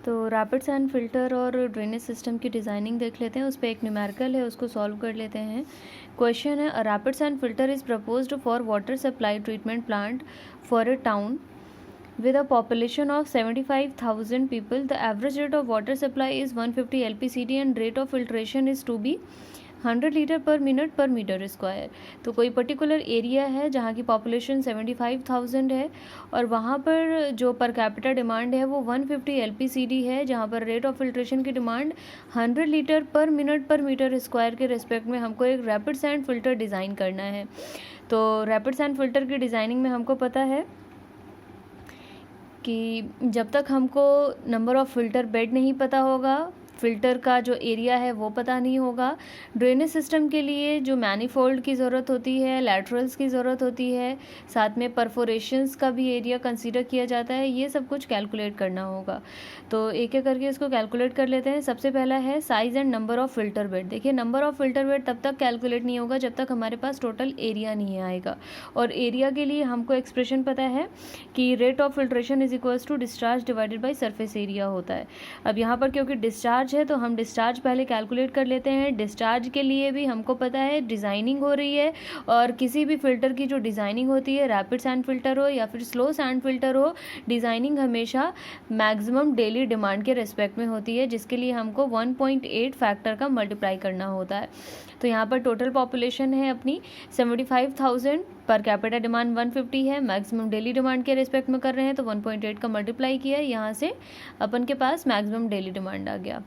तो rapid sand filter और drainage system की डिज़ाइनिंग देख लेते हैं। उस पर एक न्यूमेरिकल है, उसको सॉल्व कर लेते हैं। क्वेश्चन है, a rapid sand filter is proposed for water supply treatment plant for a town with a population of 75,000 people. The average rate of water supply is 150 LPCD and rate of filtration is to be 100 litre पर minute पर metre square. तो कोई particular area है जहाँ की population 75,000 है और वहाँ पर जो पर कैपिटा डिमांड है वो 150 LPCD है, जहाँ पर रेट ऑफ फिल्ट्रेशन की डिमांड 100 लीटर पर मिनट पर मीटर स्क्वायर के रिस्पेक्ट में हमको एक रैपिड सैंड फिल्टर डिज़ाइन करना है। तो रैपिड सैंड फिल्टर की डिज़ाइनिंग में हमको पता है कि जब तक हमको नंबर ऑफ़ फ़िल्टर बेड नहीं पता होगा, फ़िल्टर का जो एरिया है वो पता नहीं होगा, ड्रेनेज सिस्टम के लिए जो मैनीफोल्ड की ज़रूरत होती है, लैटरल्स की ज़रूरत होती है, साथ में परफोरेशंस का भी एरिया कंसीडर किया जाता है, ये सब कुछ कैलकुलेट करना होगा। तो एक एक करके इसको कैलकुलेट कर लेते हैं। सबसे पहला है size and number of filter bed. देखिए, नंबर ऑफ़ फ़िल्टर बेड तब तक कैलकुलेट नहीं होगा जब तक हमारे पास टोटल एरिया नहीं आएगा, और एरिया के लिए हमको एक्सप्रेशन पता है कि rate of filtration is equals to discharge divided by surface area होता है। अब यहाँ पर क्योंकि डिस्चार्ज है तो हम डिस्चार्ज पहले कैलकुलेट कर लेते हैं। डिस्चार्ज के लिए भी हमको पता है डिज़ाइनिंग हो रही है, और किसी भी फिल्टर की जो डिज़ाइनिंग होती है, रैपिड सैंड फिल्टर हो या फिर स्लो सैंड फिल्टर हो, डिज़ाइनिंग हमेशा मैक्सिमम डेली डिमांड के रेस्पेक्ट में होती है, जिसके लिए हमको 1.8 फैक्टर का मल्टीप्लाई करना होता है। तो यहाँ पर टोटल पॉपुलेशन है अपनी 75,000, पर कैपिटा डिमांड 150 है, मैक्सिमम डेली डिमांड के रिस्पेक्ट में कर रहे हैं तो 1.8 का मल्टीप्लाई किया, यहाँ से अपन के पास मैक्सिमम डेली डिमांड आ गया।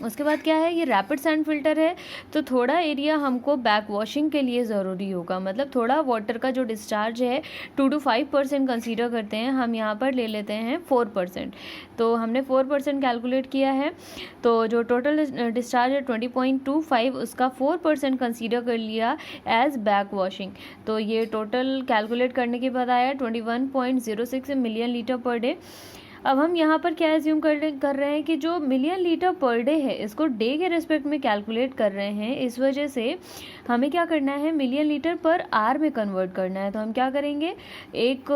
उसके बाद क्या है, ये रैपिड सैंड फिल्टर है तो थोड़ा एरिया हमको बैक वॉशिंग के लिए ज़रूरी होगा, मतलब थोड़ा वाटर का जो डिस्चार्ज है 2 to 5% कंसीडर करते हैं, हम यहाँ पर ले लेते हैं 4%। तो हमने 4% कैलकुलेट किया है, तो जो टोटल डिस्चार्ज है 20.25, उसका 4% कंसीडर कर लिया एज बैक वॉशिंग। तो ये टोटल कैलकुलेट करने के बाद आया 21.06 मिलियन लीटर पर डे। अब हम यहाँ पर क्या एज्यूम कर रहे हैं कि जो मिलियन लीटर पर डे है इसको डे के रेस्पेक्ट में कैलकुलेट कर रहे हैं, इस वजह से हमें क्या करना है, मिलियन लीटर पर आर में कन्वर्ट करना है। तो हम क्या करेंगे, एक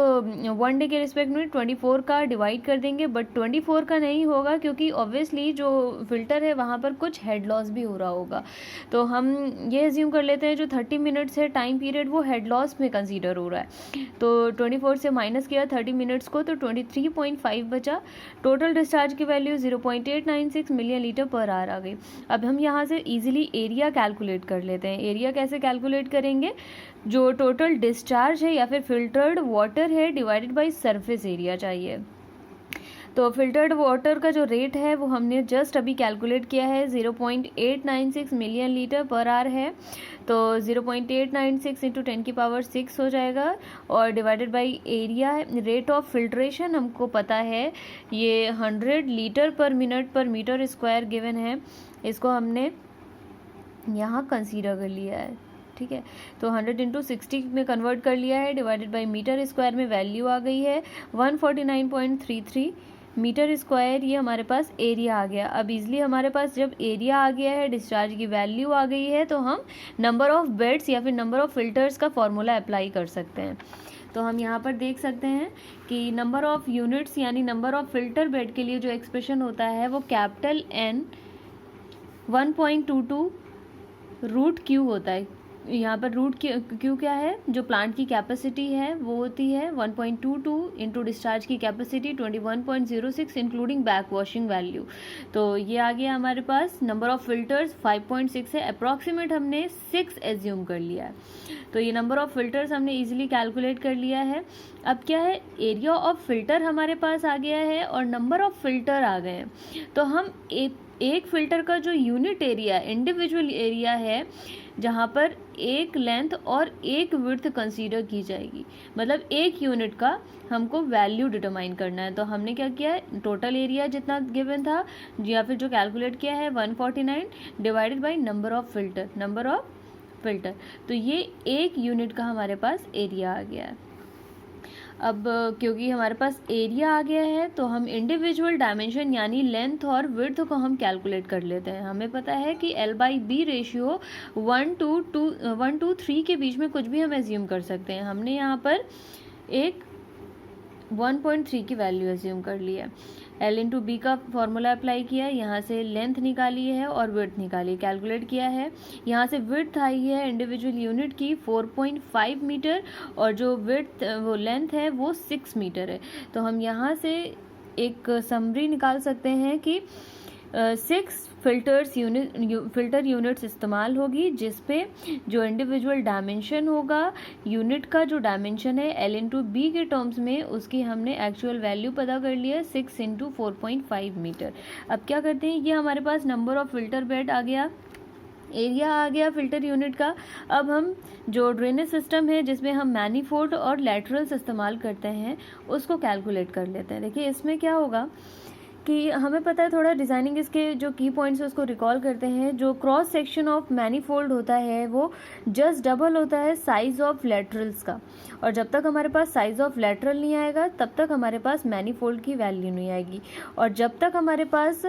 1 डे के रिस्पेक्ट में 24 का डिवाइड कर देंगे, बट 24 का नहीं होगा क्योंकि ऑब्वियसली जो फिल्टर है वहाँ पर कुछ हेड लॉस भी हो रहा होगा। तो हम ये एज्यूम कर लेते हैं जो 30 मिनट्स है टाइम पीरियड वो हेड लॉस में कंसीडर हो रहा है। तो 24 से माइनस किया 30 मिनट्स को तो 23.5 बचा। टोटल डिस्चार्ज की value 0.896 million litre per hour आ गई। अब हम यहाँ से इजीली एरिया कैलकुलेट कर लेते हैं। एरिया कैसे कैलकुलेट करेंगे, जो टोटल डिस्चार्ज है या फिर फिल्टर्ड वाटर है डिवाइडेड बाय सरफेस एरिया चाहिए। तो फिल्टर्ड वाटर का जो रेट है वो हमने जस्ट अभी कैलकुलेट किया है, 0.896 मिलियन लीटर पर आवर है। तो 0.896 इंटू 10⁶ हो जाएगा, और डिवाइडेड बाय एरिया है। रेट ऑफ फिल्ट्रेशन हमको पता है ये 100 लीटर पर मिनट पर मीटर स्क्वायर गिवन है, इसको हमने यहाँ कंसीडर कर लिया है। ठीक है, तो 100 इंटू 60 में कन्वर्ट कर लिया है, डिवाइडेड बाय मीटर स्क्वायर में वैल्यू आ गई है 149.33 मीटर स्क्वायर। ये हमारे पास एरिया आ गया। अब इजली हमारे पास जब एरिया आ गया है, डिस्चार्ज की वैल्यू आ गई है, तो हम नंबर ऑफ़ बेड्स या फिर नंबर ऑफ़ फिल्टर्स का फॉर्मूला अप्लाई कर सकते हैं। तो हम यहाँ पर देख सकते हैं कि नंबर ऑफ़ यूनिट्स यानी नंबर ऑफ़ फिल्टर बेड के लिए जो एक्सप्रेशन होता है वो कैपिटल N 1.22 रूट क्यू होता है। यहाँ पर रूट क्यू क्या है, जो प्लांट की कैपेसिटी है वो होती है 1.22 इंटू डिस्चार्ज की capacity 21.06 including back washing value. तो ये आ गया हमारे पास। नंबर ऑफ़ फिल्टर्स 5.6 है, अप्रॉक्सीमेट हमने 6 एज्यूम कर लिया है। तो ये नंबर ऑफ़ फिल्टर्स हमने इजीली कैलकुलेट कर लिया है। अब क्या है, एरिया ऑफ फिल्टर हमारे पास आ गया है और नंबर ऑफ़ फिल्टर आ गए हैं। तो हम एक फिल्टर का जो यूनिट एरिया, इंडिविजुअल एरिया है, जहाँ पर एक लेंथ और एक विड्थ कंसीडर की जाएगी, मतलब एक यूनिट का हमको वैल्यू डिटरमाइन करना है। तो हमने क्या किया है, टोटल एरिया जितना गिवन था या फिर जो कैलकुलेट किया है 149 divided by number of filter, तो ये एक यूनिट का हमारे पास एरिया आ गया है। अब क्योंकि हमारे पास एरिया आ गया है तो हम इंडिविजुअल डायमेंशन यानी लेंथ और विड्थ को हम कैलकुलेट कर लेते हैं। हमें पता है कि L/B रेशियो 1 to 3 के बीच में कुछ भी हम एज्यूम कर सकते हैं। हमने यहाँ पर एक 1.3 की वैल्यू एज्यूम कर ली है। L इंटू बी का फॉर्मूला अप्लाई किया, यहाँ से लेंथ निकाली है और विड्थ निकाली, कैलकुलेट किया है। यहाँ से विड्थ आई है इंडिविजुअल यूनिट की 4.5 मीटर और जो विड्थ वो लेंथ है वो 6 मीटर है। तो हम यहाँ से एक समरी निकाल सकते हैं कि 6 फिल्टर यूनिट्स इस्तेमाल होगी, जिस पे जो इंडिविजुअल डायमेंशन होगा, यूनिट का जो डायमेंशन है L इंटू बी के टर्म्स में, उसकी हमने एक्चुअल वैल्यू पता कर लिया 6 इंटू 4.5 मीटर। अब क्या करते हैं, ये हमारे पास नंबर ऑफ फिल्टर बेड आ गया, एरिया आ गया फिल्टर यूनिट का। अब हम जो ड्रेनेज सिस्टम है जिसमें हम मैनीफोल्ड और लैटरल्स इस्तेमाल करते हैं उसको कैलकुलेट कर लेते हैं। देखिए इसमें क्या होगा कि हमें पता है, थोड़ा डिज़ाइनिंग इसके जो की पॉइंट्स है उसको रिकॉल करते हैं। जो क्रॉस सेक्शन ऑफ मैनीफोल्ड होता है वो जस्ट डबल होता है साइज़ ऑफ लैटरल्स का, और जब तक हमारे पास साइज़ ऑफ लैटरल नहीं आएगा तब तक हमारे पास मैनीफोल्ड की वैल्यू नहीं आएगी, और जब तक हमारे पास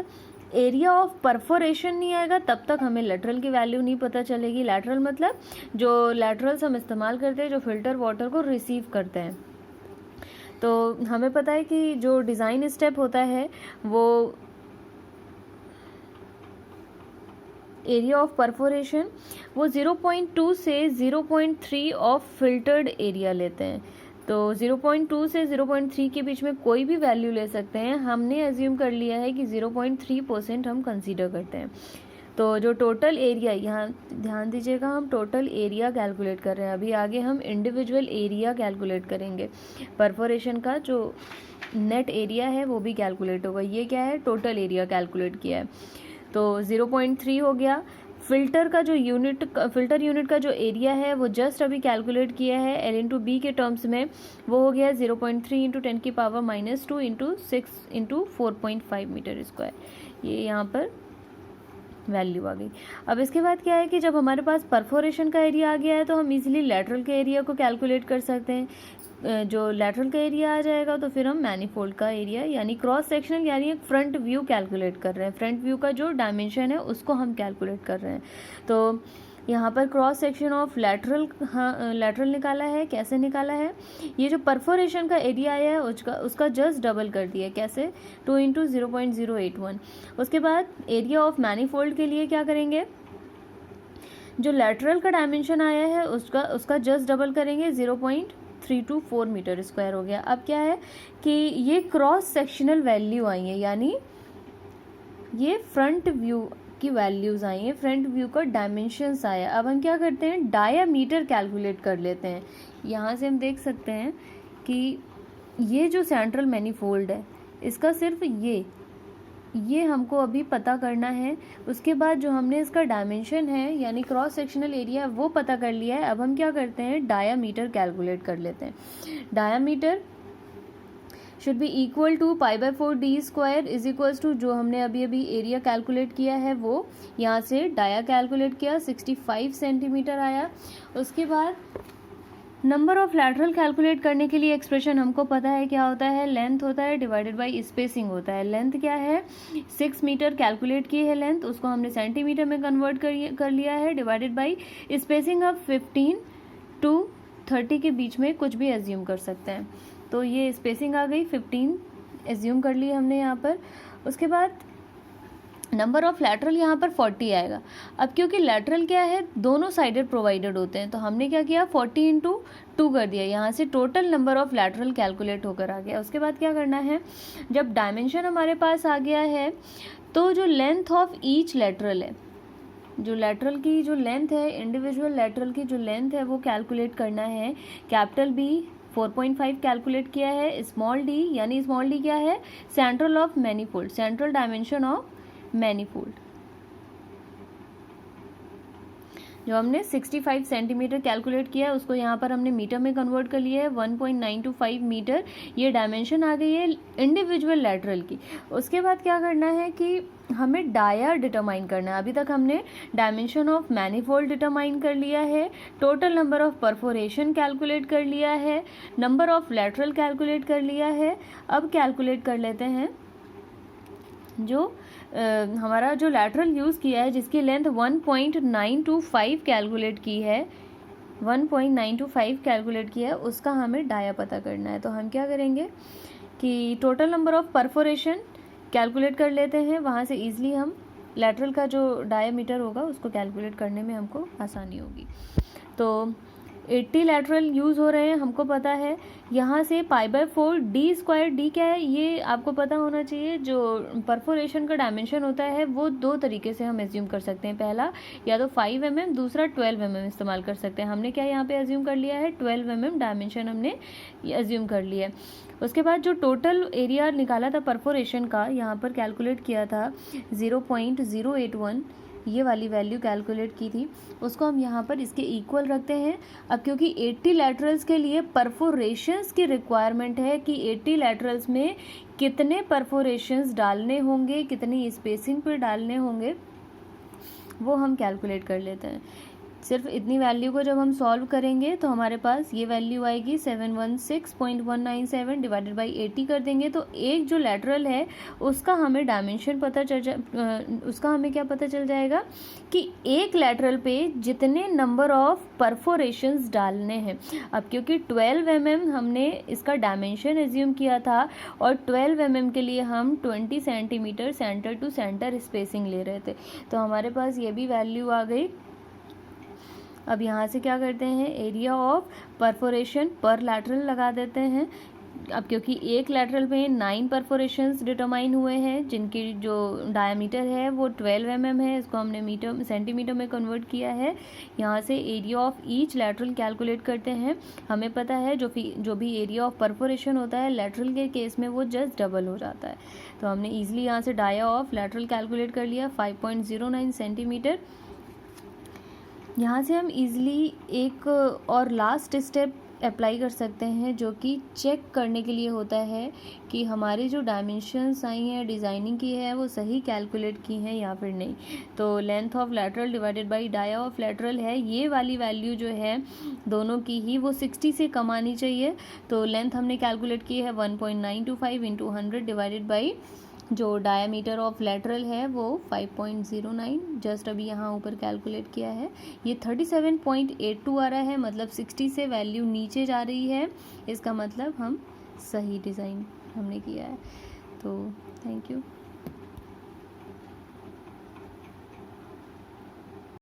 एरिया ऑफ परफोरेशन नहीं आएगा तब तक हमें लैटरल की वैल्यू नहीं पता चलेगी। लैटरल मतलब जो लैटरल्स हम इस्तेमाल करते हैं जो फिल्टर वाटर को रिसीव करते हैं। तो हमें पता है कि जो डिज़ाइन स्टेप होता है वो एरिया ऑफ परफोरेशन वो 0.2 से 0.3 ऑफ फिल्टर्ड एरिया लेते हैं। तो 0.2 से 0.3 के बीच में कोई भी वैल्यू ले सकते हैं। हमने एज्यूम कर लिया है कि 0.3% हम कंसीडर करते हैं। तो जो टोटल एरिया, यहाँ ध्यान दीजिएगा, हम टोटल एरिया कैलकुलेट कर रहे हैं, अभी आगे हम इंडिविजुअल एरिया कैलकुलेट करेंगे। परफोरेशन का जो नेट एरिया है वो भी कैलकुलेट होगा। ये क्या है, टोटल एरिया कैलकुलेट किया है। तो 0.3 हो गया। फिल्टर यूनिट का जो एरिया है वो जस्ट अभी कैलकुलेट किया है L इंटू बी के टर्म्स में, वो हो गया 0.3 into 10⁻⁻² into 6 into 4.5 metre square. ये यहाँ पर वैल्यू आ गई। अब इसके बाद क्या है कि जब हमारे पास परफोरेशन का एरिया आ गया है तो हम इजीली लैटरल के एरिया को कैलकुलेट कर सकते हैं। जो लैटरल का एरिया आ जाएगा तो फिर हम मैनीफोल्ड का एरिया यानी क्रॉस सेक्शनल यानी एक फ्रंट व्यू कैलकुलेट कर रहे हैं। फ्रंट व्यू का जो डायमेंशन है उसको हम कैलकुलेट कर रहे हैं। तो यहाँ पर क्रॉस सेक्शन ऑफ लैटरल निकाला है। कैसे निकाला है, ये जो परफोरेशन का एरिया आया है उसका जस्ट डबल कर दिया। कैसे, 2 इंटू 0.081। उसके बाद एरिया ऑफ मैनीफोल्ड के लिए क्या करेंगे, जो लैटरल का डायमेंशन आया है उसका जस्ट डबल करेंगे, 0.324 मीटर स्क्वायर हो गया। अब क्या है कि ये क्रॉस सेक्शनल वैल्यू आई है, यानी ये फ्रंट व्यू की वैल्यूज़ आई हैं, फ्रंट व्यू का डायमेंशंस आया। अब हम क्या करते हैं, डायामीटर कैलकुलेट कर लेते हैं। यहाँ से हम देख सकते हैं कि ये जो सेंट्रल मैनीफोल्ड है इसका सिर्फ ये हमको अभी पता करना है। उसके बाद जो हमने इसका डायमेंशन है यानी क्रॉस सेक्शनल एरिया वो पता कर लिया है। अब हम क्या करते हैं, डायामीटर कैलकुलेट कर लेते हैं। Diameter should be equal to π/4 d square is equals to जो हमने अभी एरिया कैलकुलेट किया है वो, यहाँ से डाया कैलकुलेट किया 65 सेंटीमीटर आया। उसके बाद नंबर ऑफ लैटरल कैलकुलेट करने के लिए एक्सप्रेशन हमको पता है क्या होता है, लेंथ होता है डिवाइडेड बाय स्पेसिंग होता है। लेंथ क्या है, 6 मीटर कैलकुलेट की है लेंथ, उसको हमने सेंटीमीटर में कन्वर्ट कर लिया है, divided by spacing of 15 to 30 के बीच में कुछ भी एज्यूम कर सकते हैं। तो ये स्पेसिंग आ गई, 15 एज्यूम कर ली हमने यहाँ पर। उसके बाद नंबर ऑफ लैटरल यहाँ पर 40 आएगा। अब क्योंकि लैटरल क्या है, दोनों साइडेड प्रोवाइडेड होते हैं, तो हमने क्या किया, 40 इंटू 2 कर दिया। यहाँ से total number of lateral calculate होकर आ गया। उसके बाद क्या करना है, जब डायमेंशन हमारे पास आ गया है तो जो लेंथ ऑफ ईच लैटरल है, जो लैटरल की जो लेंथ है, इंडिविजुअल लैटरल की जो लेंथ है वो कैलकुलेट करना है। कैपिटल बी 4.5 कैलकुलेट किया है, स्मॉल डी यानी स्मॉल डी क्या है, central of manifold, central dimension of manifold, जो हमने 65 सेंटीमीटर कैलकुलेट किया है उसको यहाँ पर हमने मीटर में कन्वर्ट कर लिया है, 1.925 मीटर ये डायमेंशन आ गई है इंडिविजुअल लैटरल की। उसके बाद क्या करना है कि हमें डाया डिटरमाइन करना है। अभी तक हमने डायमेंशन ऑफ मैनीफोल्ड डिटरमाइन कर लिया है, total number of perforation calculate कर लिया है, नंबर ऑफ लैटरल कैलकुलेट कर लिया है। अब कैलकुलेट कर लेते हैं जो हमारा जो लैटरल यूज़ किया है जिसकी लेंथ 1.925 कैलकुलेट की है, 1.925 कैलकुलेट किया है, उसका हमें डाया पता करना है। तो हम क्या करेंगे कि total number of perforation calculate कर लेते हैं, वहाँ से ईज़िली हम लैटरल का जो डायमीटर होगा उसको कैलकुलेट करने में हमको आसानी होगी। तो 80 लैटरल यूज़ हो रहे हैं, हमको पता है। यहाँ से π/4 d स्क्वायर, d क्या है ये आपको पता होना चाहिए। जो परफोरेशन का डायमेंशन होता है वो दो तरीके से हम एज्यूम कर सकते हैं। पहला या तो 5 mm, दूसरा 12 mm इस्तेमाल कर सकते हैं। हमने क्या यहाँ पे एज्यूम कर लिया है, 12 mm डायमेंशन हमने एज्यूम कर लिया है। उसके बाद जो टोटल एरिया निकाला था परफोरेशन का, यहाँ पर कैलकुलेट किया था 0.081, ये वाली वैल्यू कैलकुलेट की थी, उसको हम यहाँ पर इसके इक्वल रखते हैं। अब क्योंकि 80 लैटरल्स के लिए परफोरेशंस की रिक्वायरमेंट है कि 80 लैटरल्स में कितने परफोरेशंस डालने होंगे, कितनी स्पेसिंग पे डालने होंगे, वो हम कैलकुलेट कर लेते हैं। सिर्फ इतनी वैल्यू को जब हम सॉल्व करेंगे तो हमारे पास ये वैल्यू आएगी 716.197 डिवाइडेड बाई 80 कर देंगे तो एक जो लैटरल है उसका हमें डायमेंशन उसका हमें क्या पता चल जाएगा कि एक लैटरल पे जितने नंबर ऑफ परफोरेशंस डालने हैं। अब क्योंकि 12 mm हमने इसका डायमेंशन एज्यूम किया था और 12 mm के लिए हम 20 centimetre centre to centre spacing ले रहे थे, तो हमारे पास ये भी वैल्यू आ गई। अब यहाँ से क्या करते हैं, एरिया ऑफ परफोरेशन पर लैटरल लगा देते हैं। अब क्योंकि एक लैटरल में 9 परफोरेशंस डिटरमाइन हुए हैं जिनकी जो डायमीटर है वो 12 mm है, इसको हमने सेंटीमीटर में कन्वर्ट किया है। यहाँ से area of each lateral calculate करते हैं। हमें पता है जो भी एरिया ऑफ परफोरेशन होता है लैटरल के केस में वो जस्ट डबल हो जाता है, तो हमने ईजिली यहाँ से डाया ऑफ लैटरल कैलकुलेट कर लिया 5.09 सेंटीमीटर। यहाँ से हम इजीली एक और लास्ट स्टेप अप्लाई कर सकते हैं जो कि चेक करने के लिए होता है कि हमारी जो डायमेंशंस आई हैं डिज़ाइनिंग की है वो सही कैलकुलेट की हैं या फिर नहीं। तो length of lateral divided by dia of lateral है, ये वाली वैल्यू जो है दोनों की ही वो 60 से कम आनी चाहिए। तो लेंथ हमने कैलकुलेट की है 1.925 इंटू 100 डिवाइडेड बाई जो डायमीटर ऑफ लैटरल है वो 5.09 जस्ट अभी यहाँ ऊपर कैलकुलेट किया है। ये 37.82 आ रहा है, मतलब 60 से वैल्यू नीचे जा रही है, इसका मतलब हम सही डिज़ाइन हमने किया है। तो थैंक यू।